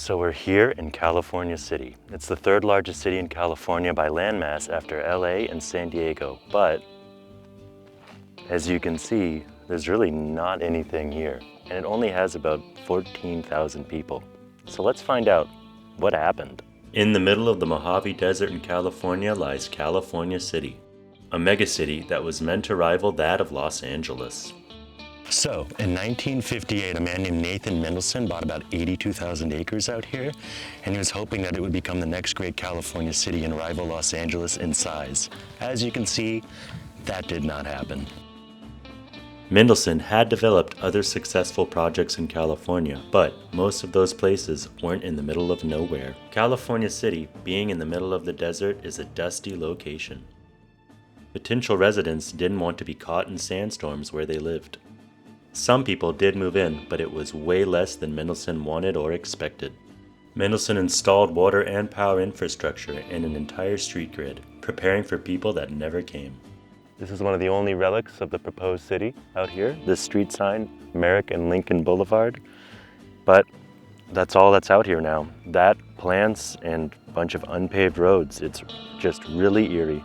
So we're here in California City. It's the third largest city in California by landmass after LA and San Diego. But as you can see, there's really not anything here. And it only has about 14,000 people. So let's find out what happened. In the middle of the Mojave Desert in California lies California City, a megacity that was meant to rival that of Los Angeles. So, in 1958, a man named Nat Mendelsohn bought about 82,000 acres out here, and he was hoping that it would become the next great California city and rival Los Angeles in size. As you can see, that did not happen. Mendelsohn had developed other successful projects in California, but most of those places weren't in the middle of nowhere. California City, being in the middle of the desert, is a dusty location. Potential residents didn't want to be caught in sandstorms where they lived. Some people did move in, but it was way less than Mendelsohn wanted or expected. Mendelsohn installed water and power infrastructure and an entire street grid, preparing for people that never came. This is one of the only relics of the proposed city out here, this street sign, Merrick and Lincoln Boulevard. But that's all that's out here now. That, plants, and a bunch of unpaved roads. It's just really eerie.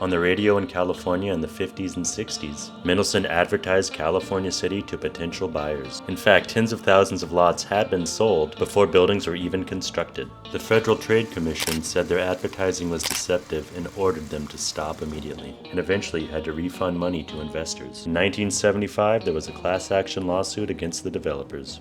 On the radio in California in the 50s and 60s, Mendelsohn advertised California City to potential buyers. In fact, tens of thousands of lots had been sold before buildings were even constructed. The Federal Trade Commission said their advertising was deceptive and ordered them to stop immediately, and eventually had to refund money to investors. In 1975, there was a class action lawsuit against the developers.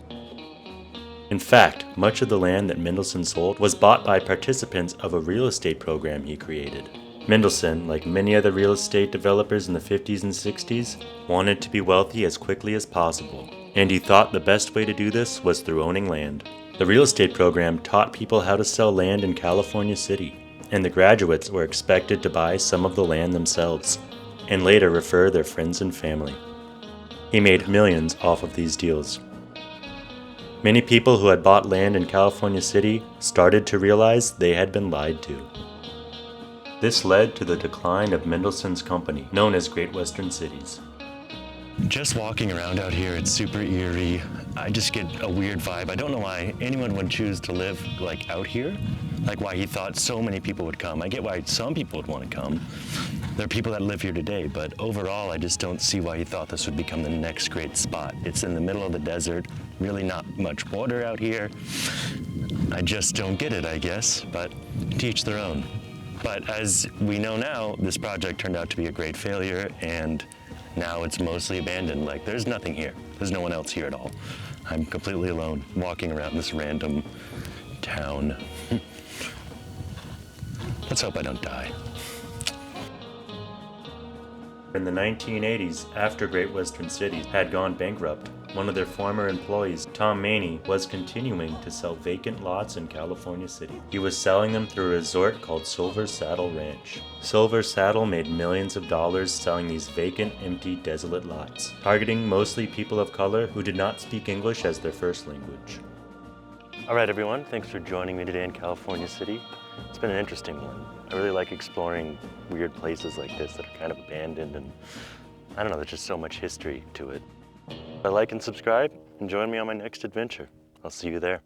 In fact, much of the land that Mendelsohn sold was bought by participants of a real estate program he created. Mendelsohn, like many other real estate developers in the 50s and 60s, wanted to be wealthy as quickly as possible, and he thought the best way to do this was through owning land. The real estate program taught people how to sell land in California City, and the graduates were expected to buy some of the land themselves, and later refer their friends and family. He made millions off of these deals. Many people who had bought land in California City started to realize they had been lied to. This led to the decline of Mendelsohn's company, known as Great Western Cities. Just walking around out here, it's super eerie. I just get a weird vibe. I don't know why anyone would choose to live out here, why he thought so many people would come. I get why some people would want to come. There are people that live here today, but overall, I just don't see why he thought this would become the next great spot. It's in the middle of the desert, really not much water out here. I just don't get it, I guess, but to each their own. But as we know now, this project turned out to be a great failure, and now it's mostly abandoned. There's nothing here. There's no one else here at all. I'm completely alone, walking around this random town. Let's hope I don't die. In the 1980s, after Great Western Cities had gone bankrupt, one of their former employees, Tom Maney, was continuing to sell vacant lots in California City. He was selling them through a resort called Silver Saddle Ranch. Silver Saddle made millions of dollars selling these vacant, empty, desolate lots, targeting mostly people of color who did not speak English as their first language. All right, everyone, thanks for joining me today in California City. It's been an interesting one. I really like exploring weird places like this that are kind of abandoned, and I don't know, there's just so much history to it. Like and subscribe, and join me on my next adventure. I'll see you there.